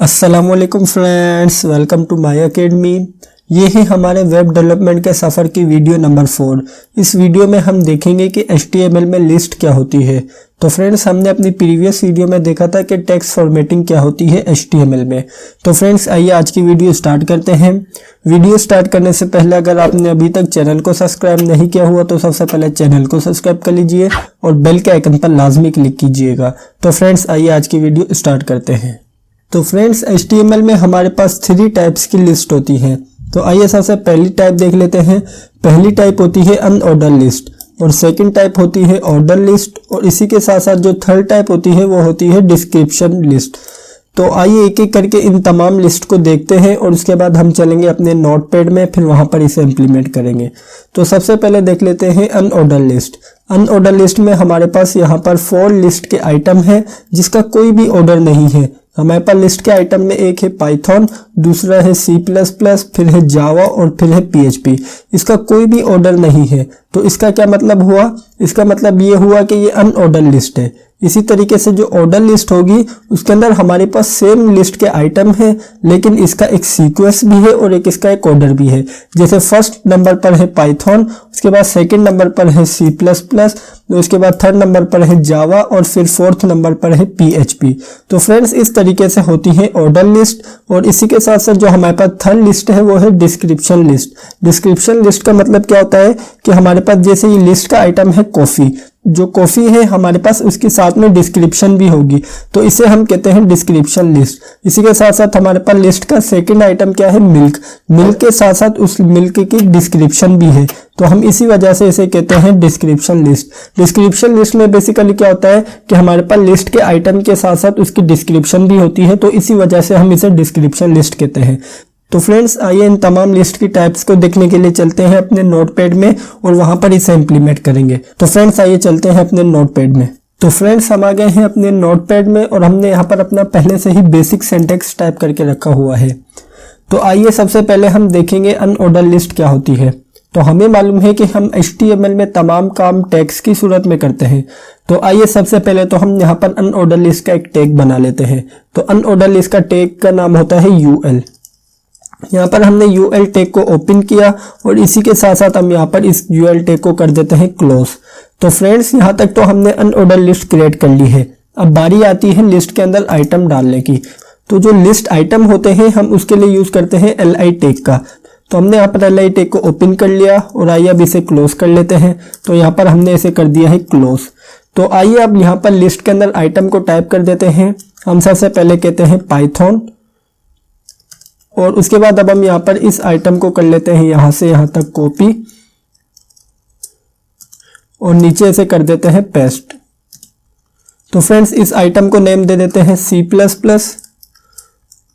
अस्सलामुअलैकुम friends, welcome to my academy. ये है हमारे वेब डेवलपमेंट के सफ़र की वीडियो नंबर 4। इस वीडियो में हम देखेंगे कि HTML में लिस्ट क्या होती है। तो फ्रेंड्स, हमने अपनी प्रीवियस वीडियो में देखा था कि टेक्स्ट फॉर्मेटिंग क्या होती है HTML में। तो फ्रेंड्स, आइए आज की वीडियो स्टार्ट करते हैं। वीडियो स्टार्ट करने से पहले अगर आपने अभी तक चैनल को सब्सक्राइब नहीं किया हुआ तो सबसे पहले चैनल को सब्सक्राइब कर लीजिए और बेल के आइकन पर लाजमी क्लिक कीजिएगा। तो फ्रेंड्स, आइए आज की वीडियो स्टार्ट करते हैं। तो फ्रेंड्स, HTML में हमारे पास 3 टाइप्स की लिस्ट होती है। तो आइए सबसे पहली टाइप देख लेते हैं। पहली टाइप होती है अनऑर्डर लिस्ट और सेकंड टाइप होती है ऑर्डर लिस्ट और इसी के साथ साथ जो थर्ड टाइप होती है वो होती है डिस्क्रिप्शन लिस्ट। तो आइए एक एक करके इन तमाम लिस्ट को देखते हैं और उसके बाद हम चलेंगे अपने नोटपैड में, फिर वहां पर इसे इम्प्लीमेंट करेंगे। तो सबसे पहले देख लेते हैं अनऑर्डर लिस्ट। अनऑर्डर लिस्ट में हमारे पास यहाँ पर 4 लिस्ट के आइटम है जिसका कोई भी ऑर्डर नहीं है। हमारे पास लिस्ट के आइटम में एक है पाइथन, दूसरा है C++, फिर है जावा और फिर है PHP। इसका कोई भी ऑर्डर नहीं है। तो इसका क्या मतलब हुआ? इसका मतलब ये हुआ कि ये अनऑर्डर लिस्ट है। इसी तरीके से जो ऑर्डर लिस्ट होगी उसके अंदर हमारे पास सेम लिस्ट के आइटम है, लेकिन इसका एक सीक्वेंस भी है और इसका एक ऑर्डर भी है। जैसे फर्स्ट नंबर पर है पाइथन, उसके बाद सेकंड नंबर पर है C++, उसके बाद थर्ड नंबर पर है जावा और फिर फोर्थ नंबर पर है PHP। तो फ्रेंड्स, इस तरीके से होती है ऑर्डर लिस्ट। और इसी के साथ साथ जो हमारे पास थर्ड लिस्ट है वो है डिस्क्रिप्शन लिस्ट। डिस्क्रिप्शन लिस्ट का मतलब क्या होता है कि हमारे पास जैसे ये लिस्ट का आइटम है कॉफी, जो कॉफी है हमारे पास उसके साथ में डिस्क्रिप्शन भी होगी, तो इसे हम कहते हैं डिस्क्रिप्शन लिस्ट। इसी के साथ साथ हमारे पास लिस्ट का सेकंड आइटम क्या है? मिल्क। मिल्क के साथ साथ उस मिल्क की डिस्क्रिप्शन भी है, तो हम इसी वजह से इसे कहते हैं डिस्क्रिप्शन लिस्ट। डिस्क्रिप्शन लिस्ट में बेसिकली क्या होता है कि हमारे पास लिस्ट के आइटम के साथ साथ उसकी डिस्क्रिप्शन भी होती है, तो इसी वजह से हम इसे डिस्क्रिप्शन लिस्ट कहते हैं। तो फ्रेंड्स, आइए इन तमाम लिस्ट की टाइप्स को देखने के लिए चलते हैं अपने नोटपैड में और वहां पर इसे इम्प्लीमेंट करेंगे। तो फ्रेंड्स, आइए चलते हैं अपने नोटपैड में। तो फ्रेंड्स, हम आ गए हैं अपने नोटपैड में और हमने यहाँ पर अपना पहले से ही बेसिक सिंटैक्स टाइप करके रखा हुआ है। तो आइए सबसे पहले हम देखेंगे अनऑर्डर लिस्ट क्या होती है। तो हमें मालूम है कि हम HTML में तमाम काम टैग्स की सूरत में करते हैं। तो आइए सबसे पहले तो हम यहाँ पर अनऑर्डर लिस्ट का एक टैग बना लेते हैं। तो अनऑर्डर लिस्ट का टैग का नाम होता है UL। यहाँ पर हमने UL टैग को ओपन किया और इसी के साथ साथ हम यहाँ पर इस UL टैग को कर देते हैं क्लोज। तो फ्रेंड्स, यहाँ तक तो हमने अनऑर्डर लिस्ट क्रिएट कर ली है। अब बारी आती है लिस्ट के अंदर आइटम डालने की। तो जो लिस्ट आइटम होते हैं हम उसके लिए यूज करते हैं LI टैग का। तो हमने यहाँ पर LI टैग को ओपन कर लिया और आइए अब इसे क्लोज कर लेते हैं। तो यहाँ पर हमने इसे कर दिया है क्लोज। तो आइए अब यहाँ पर लिस्ट के अंदर आइटम को टाइप कर देते हैं। हम सबसे पहले कहते हैं पाइथन और उसके बाद अब हम यहाँ पर इस आइटम को कर लेते हैं यहाँ से यहाँ तक कॉपी और नीचे से कर देते हैं पेस्ट। तो फ्रेंड्स, इस आइटम को नेम दे देते हैं C++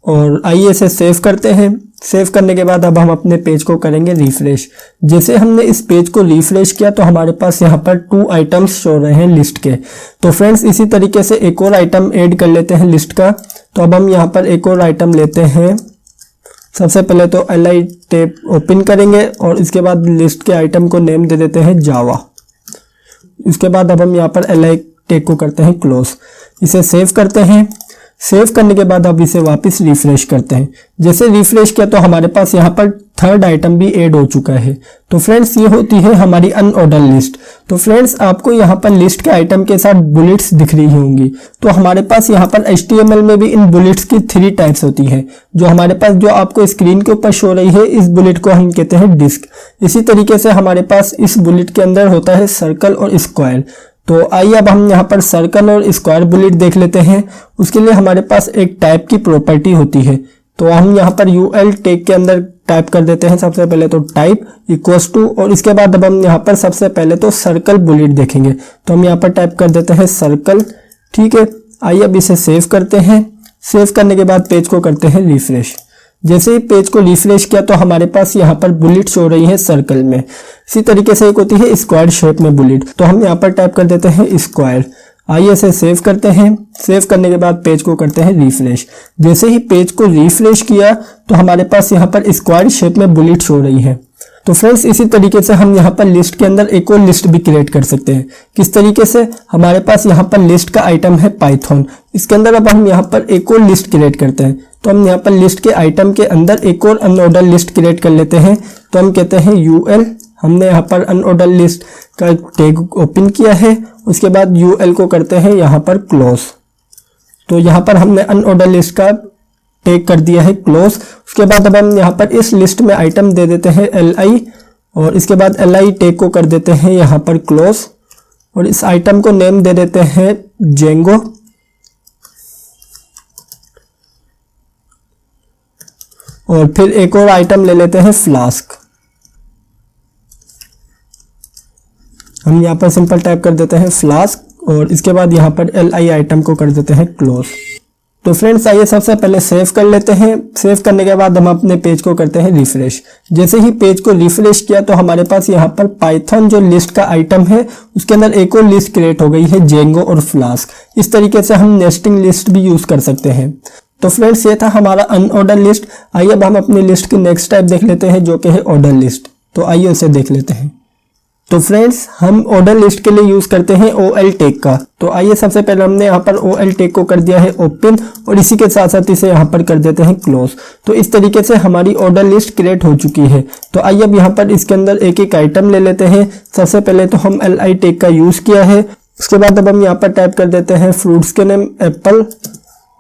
और आइए इसे सेव करते हैं। सेव करने के बाद अब हम अपने पेज को करेंगे रिफ्रेश। जैसे हमने इस पेज को रिफ्रेश किया तो हमारे पास यहाँ पर 2 आइटम्स शो रहे हैं लिस्ट के। तो फ्रेंड्स, इसी तरीके से एक और आइटम ऐड कर लेते हैं लिस्ट का। तो अब हम यहाँ पर एक और आइटम लेते हैं। सबसे पहले तो LI टैब ओपन करेंगे और इसके बाद लिस्ट के आइटम को नेम दे देते हैं जावा। इसके बाद अब हम यहाँ पर LI टैग को करते हैं क्लोज। इसे सेव करते हैं। सेव करने के बाद अब इसे वापस रिफ्रेश करते हैं। जैसे रिफ्रेश किया तो हमारे पास यहाँ पर थर्ड आइटम भी ऐड हो चुका है। तो फ्रेंड्स, ये होती है हमारी अनऑर्डर लिस्ट। तो फ्रेंड्स, आपको यहाँ पर लिस्ट के आइटम के साथ बुलेट्स दिख रही होंगी। तो हमारे पास यहाँ पर HTML में भी इन बुलेट्स की 3 टाइप्स होती हैं। जो हमारे पास जो आपको स्क्रीन के ऊपर शो रही है, इस बुलेट को हम कहते हैं डिस्क। इसी तरीके से हमारे पास इस बुलेट के अंदर होता है सर्कल और स्क्वायर। तो आइए अब हम यहाँ पर सर्कल और स्क्वायर बुलेट देख लेते हैं। उसके लिए हमारे पास एक टाइप की प्रॉपर्टी होती है। तो हम यहाँ पर UL टैग के अंदर टाइप कर देते हैं सबसे पहले तो टाइप इक्वल्स टू और इसके बाद अब हम यहाँ पर सबसे पहले तो सर्कल बुलेट देखेंगे। तो हम यहाँ पर टाइप कर देते हैं सर्कल। ठीक है, आइए अब इसे सेव करते हैं। सेव करने के बाद पेज को करते हैं रिफ्रेश। जैसे ही पेज को रिफ्रेश किया तो हमारे पास यहाँ पर बुलेट शो रही है सर्कल में। इसी तरीके से एक होती है स्क्वायर शेप में बुलेट। तो हम यहाँ पर टाइप कर देते हैं स्क्वायर। आइए इसे सेव करते हैं। सेव करने के बाद पेज को करते हैं रिफ्रेश। जैसे ही पेज को रिफ्रेश किया तो हमारे पास यहाँ पर स्क्वायर शेप में बुलेट शो रही है। तो फ्रेंड्स इसी तरीके से हम यहाँ पर लिस्ट के अंदर एक और लिस्ट भी क्रिएट कर सकते हैं। किस तरीके से, हमारे पास यहाँ पर लिस्ट का आइटम है पाइथन, इसके अंदर अब हम यहाँ पर एक और लिस्ट क्रिएट करते हैं। तो हम यहाँ पर लिस्ट के आइटम के अंदर एक और अनऑर्डर लिस्ट क्रिएट कर लेते हैं। तो हम कहते हैं यूएल, हमने यहाँ पर अनऑर्डर लिस्ट का टैग ओपन किया है, उसके बाद यूएल को करते हैं यहाँ पर क्लोज। तो यहाँ पर हमने अनऑर्डर लिस्ट का टैग कर दिया है क्लोज। उसके बाद अब हम यहाँ पर इस लिस्ट में आइटम दे देते हैं li, और इसके बाद li टैग को कर देते हैं यहाँ पर क्लोज, और इस आइटम को नेम दे देते हैं जेंगो। और फिर एक और आइटम ले लेते हैं फ्लास्क, हम यहाँ पर सिंपल टाइप कर देते हैं फ्लास्क, और इसके बाद यहाँ पर li आइटम को कर देते हैं क्लोज। तो फ्रेंड्स आइए सबसे पहले सेव कर लेते हैं। सेव करने के बाद हम अपने पेज को करते हैं रिफ्रेश। जैसे ही पेज को रिफ्रेश किया तो हमारे पास यहाँ पर पाइथन जो लिस्ट का आइटम है उसके अंदर एक और लिस्ट क्रिएट हो गई है, जेंगो और फ्लास्क। इस तरीके से हम नेस्टिंग लिस्ट भी यूज कर सकते हैं। तो फ्रेंड्स ये था हमारा अनऑर्डर लिस्ट। आइए अब हम अपनी लिस्ट की नेक्स्ट टाइप देख लेते हैं जो कि है ऑर्डर लिस्ट। तो आइए उसे देख लेते हैं। तो फ्रेंड्स हम ऑर्डर लिस्ट के लिए यूज करते हैं OL टैग का। तो आइए सबसे पहले हमने यहाँ पर OL टैग को कर दिया है ओपन, और इसी के साथ साथ इसे यहाँ पर कर देते हैं क्लोज। तो इस तरीके से हमारी ऑर्डर लिस्ट क्रिएट हो चुकी है। तो आइए अब यहाँ पर इसके अंदर एक एक आइटम ले लेते हैं। सबसे पहले तो हम LI टैग का यूज किया है। उसके बाद अब हम यहाँ पर टाइप कर देते हैं फ्रूट्स के नेम एप्पल,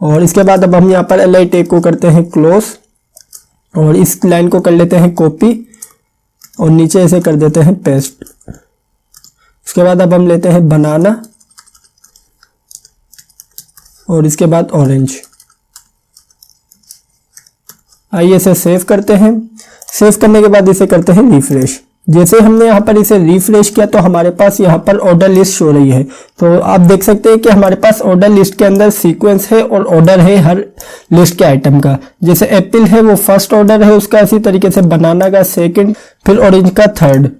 और इसके बाद अब हम यहाँ पर LI टैग को करते हैं क्लोज, और इस लाइन को कर लेते हैं कॉपी, और नीचे इसे कर देते हैं पेस्ट। उसके बाद अब हम लेते हैं बनाना, और इसके बाद ऑरेंज। आइए इसे सेव करते हैं। सेव करने के बाद इसे करते हैं रिफ्रेश। जैसे हमने यहाँ पर इसे रिफ्रेश किया तो हमारे पास यहाँ पर ऑर्डर लिस्ट शो रही है। तो आप देख सकते हैं कि हमारे पास ऑर्डर लिस्ट के अंदर सीक्वेंस है और ऑर्डर है हर लिस्ट के आइटम का। जैसे एप्पल है वो फर्स्ट ऑर्डर है उसका, इसी तरीके से बनाना का सेकंड, फिर ऑरेंज का थर्ड।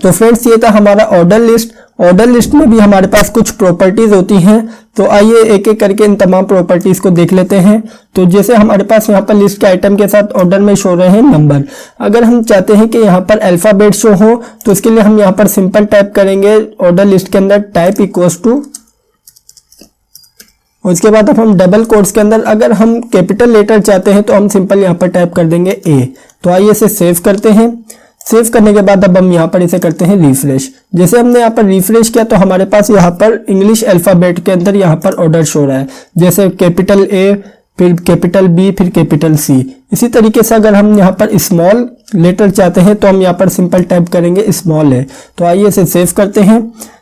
तो फ्रेंड्स ये था हमारा ऑर्डर लिस्ट। ऑर्डर लिस्ट में भी हमारे पास कुछ प्रॉपर्टीज होती हैं। तो आइए एक एक करके इन तमाम प्रॉपर्टीज को देख लेते हैं। तो जैसे हमारे पास यहाँ पर लिस्ट के आइटम के साथ ऑर्डर में शो रहे हैं नंबर। अगर हम चाहते हैं कि यहाँ पर अल्फाबेट शो हो तो इसके लिए हम यहाँ पर सिंपल टाइप करेंगे ऑर्डर लिस्ट के अंदर टाइप इक्वल्स टू, और इसके बाद अब हम डबल कोट्स के अंदर अगर हम कैपिटल लेटर चाहते हैं तो हम सिंपल यहाँ पर टाइप कर देंगे A। तो आइए इसे सेव करते हैं। सेव करने के बाद अब हम यहाँ पर इसे करते हैं रिफ्रेश। जैसे हमने यहाँ पर रिफ्रेश किया तो हमारे पास यहाँ पर इंग्लिश अल्फाबेट के अंदर यहाँ पर ऑर्डर शो रहा है, जैसे कैपिटल A, फिर कैपिटल B, फिर कैपिटल C। इसी तरीके से अगर हम यहाँ पर स्मॉल लेटर चाहते हैं तो हम यहाँ पर सिंपल टाइप करेंगे स्मॉल है। तो आइए इसे सेव करते हैं।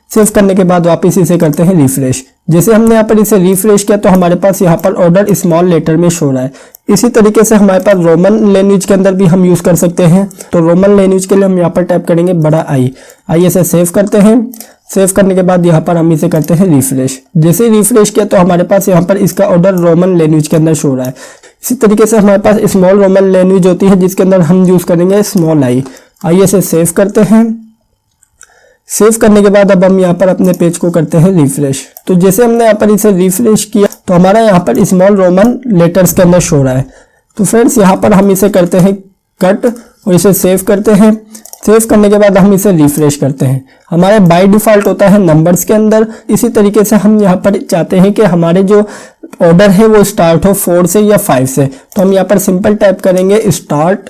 सेव करने के बाद वापस इसे करते हैं रिफ्रेश। जैसे हमने यहाँ पर इसे रिफ्रेश किया तो हमारे पास यहाँ पर ऑर्डर स्मॉल लेटर में शो रहा है। इसी तरीके से हमारे पास रोमन लैंग्वेज के अंदर भी हम यूज कर सकते हैं। तो रोमन लैंग्वेज के लिए हम यहाँ पर टाइप करेंगे बड़ा I। आइए इसे सेव करते हैं। सेव करने के बाद यहाँ पर हम इसे करते हैं रिफ्रेश। जैसे ही रिफ्रेश किया तो हमारे पास यहाँ पर इसका ऑर्डर रोमन लैंग्वेज के अंदर शो रहा है। इसी तरीके से हमारे पास स्मॉल रोमन लैंग्वेज होती है जिसके अंदर हम यूज करेंगे स्मॉल I। आइए इसे सेव करते हैं। सेव करने के बाद अब हम यहाँ पर अपने पेज को करते हैं रिफ्रेश। तो जैसे हमने यहाँ पर इसे रिफ्रेश किया तो हमारा यहाँ पर स्मॉल रोमन लेटर्स के अंदर शो रहा है। तो फ्रेंड्स यहाँ पर हम इसे करते हैं कट, और इसे सेव करते हैं। सेव करने के बाद हम इसे रिफ्रेश करते हैं। हमारे बाय डिफॉल्ट होता है नंबर्स के अंदर। इसी तरीके से हम यहाँ पर चाहते हैं कि हमारे जो ऑर्डर है वो स्टार्ट हो 4 से या 5 से। तो हम यहाँ पर सिंपल टाइप करेंगे स्टार्ट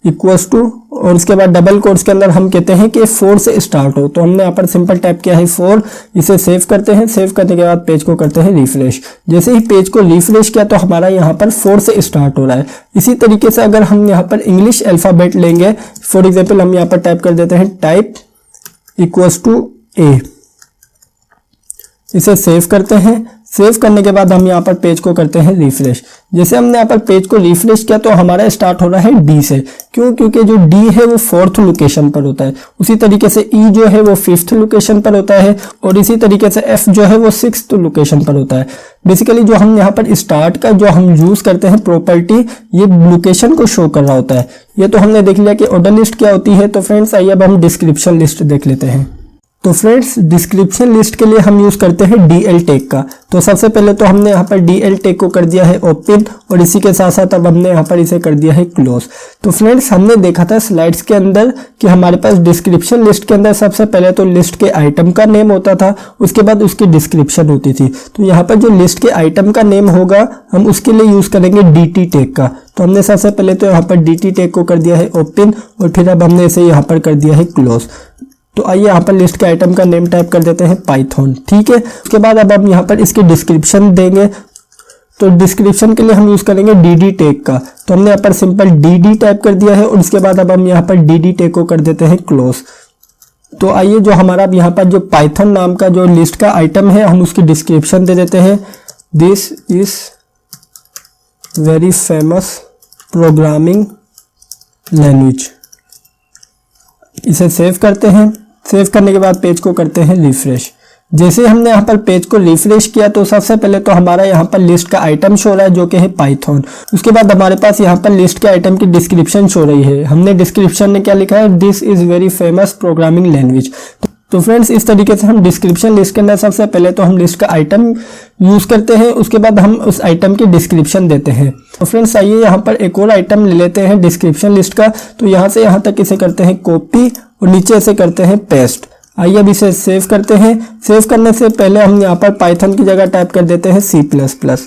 इक्वल्स टू, और उसके बाद डबल कोट्स के अंदर हम कहते हैं कि 4 से स्टार्ट हो। तो हमने यहाँ पर सिंपल टाइप किया है 4। इसे सेव करते हैं। सेव करने के बाद पेज को करते हैं रिफ्रेश। जैसे ही पेज को रिफ्रेश किया तो हमारा यहाँ पर 4 से स्टार्ट हो रहा है। इसी तरीके से अगर हम यहाँ पर इंग्लिश अल्फाबेट लेंगे, फॉर एग्जाम्पल हम यहाँ पर टाइप कर देते हैं टाइप इक्वल्स टू A। इसे सेव करते हैं। सेव करने के बाद हम यहाँ पर पेज को करते हैं रिफ्रेश। जैसे हमने यहाँ पर पेज को रिफ्रेश किया तो हमारा स्टार्ट हो रहा है D से। क्यों? क्योंकि जो D है वो 4th लोकेशन पर होता है। उसी तरीके से E जो है वो 5th लोकेशन पर होता है, और इसी तरीके से F जो है वो 6th लोकेशन पर होता है। बेसिकली जो हम यहाँ पर स्टार्ट का जो हम यूज करते हैं प्रॉपर्टी, ये लोकेशन को शो कर रहा होता है। ये तो हमने देख लिया कि ऑर्डर लिस्ट क्या होती है। तो फ्रेंड्स आइए अब हम डिस्क्रिप्शन लिस्ट देख लेते हैं। तो फ्रेंड्स डिस्क्रिप्शन लिस्ट के लिए हम यूज करते हैं DL टैग का। तो सबसे पहले तो हमने यहाँ पर DL टैग को कर दिया है ओपन और इसी के साथ साथ अब हमने यहाँ पर इसे कर दिया है क्लोज। तो फ्रेंड्स हमने देखा था स्लाइड्स के अंदर कि हमारे पास डिस्क्रिप्शन लिस्ट के अंदर सबसे पहले तो लिस्ट के आइटम का नेम होता था, उसके बाद उसकी डिस्क्रिप्शन होती थी। तो यहाँ पर जो लिस्ट के आइटम का नेम होगा हम उसके लिए यूज करेंगे DT टैग का। तो हमने सबसे पहले तो यहाँ पर DT टैग को कर दिया है ओपन और फिर अब हमने इसे यहाँ पर कर दिया है क्लोज। तो आइए यहाँ पर लिस्ट के आइटम का नेम टाइप कर देते हैं पाइथन, ठीक है। उसके बाद अब हम यहाँ पर इसकी डिस्क्रिप्शन देंगे। तो डिस्क्रिप्शन के लिए हम यूज करेंगे DD टैग का। तो हमने यहाँ पर सिंपल DD टाइप कर दिया है और उसके बाद अब हम यहाँ पर DD टैग को कर देते हैं क्लोज। तो आइए जो हमारा यहाँ पर जो पाइथन नाम का जो लिस्ट का आइटम है हम उसकी डिस्क्रिप्शन दे देते हैं, this is very famous programming language. इसे सेव करते हैं। सेव करने के बाद पेज को करते हैं रिफ्रेश। जैसे हमने यहाँ पर पेज को रिफ्रेश किया तो सबसे पहले तो हमारा यहाँ पर लिस्ट का आइटम शो रहा है जो कि है पाइथन। उसके बाद हमारे पास यहाँ पर लिस्ट के आइटम की डिस्क्रिप्शन शो रही है। हमने डिस्क्रिप्शन में क्या लिखा है, this is very famous programming language. तो फ्रेंड्स इस तरीके से हम डिस्क्रिप्शन लिस्ट के अंदर सबसे पहले तो हम लिस्ट का आइटम यूज करते हैं, उसके बाद हम उस आइटम की डिस्क्रिप्शन देते हैं। तो फ्रेंड्स आइए यहाँ पर एक और आइटम ले लेते हैं डिस्क्रिप्शन लिस्ट का। तो यहाँ से यहाँ तक इसे करते हैं कॉपी और नीचे इसे करते हैं पेस्ट। आइए अब इसे सेव करते हैं। सेव करने से पहले हम यहाँ पर पाइथन की जगह टाइप कर देते हैं C++।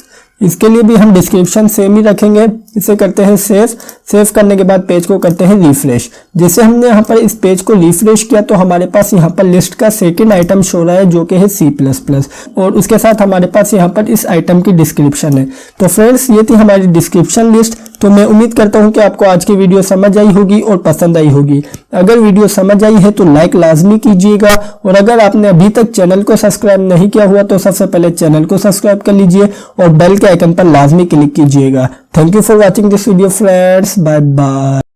इसके लिए भी हम डिस्क्रिप्शन सेम ही रखेंगे। इसे करते हैं सेव। सेव करने के बाद पेज को करते हैं रिफ्रेश। जैसे हमने यहाँ पर इस पेज को रिफ्रेश किया तो हमारे पास यहाँ पर लिस्ट का सेकंड आइटम शो रहा है जो कि है C++ और उसके साथ हमारे पास यहाँ पर इस आइटम की डिस्क्रिप्शन है। तो फ्रेंड्स ये थी हमारी डिस्क्रिप्शन लिस्ट। तो मैं उम्मीद करता हूँ कि आपको आज की वीडियो समझ आई होगी और पसंद आई होगी। अगर वीडियो समझ आई है तो लाइक लाजमी कीजिएगा और अगर आपने अभी तक चैनल को सब्सक्राइब नहीं किया हुआ तो सबसे पहले चैनल को सब्सक्राइब कर लीजिए और बेल के आइकन पर लाजमी क्लिक कीजिएगा। Thank you for watching this video friends, bye bye.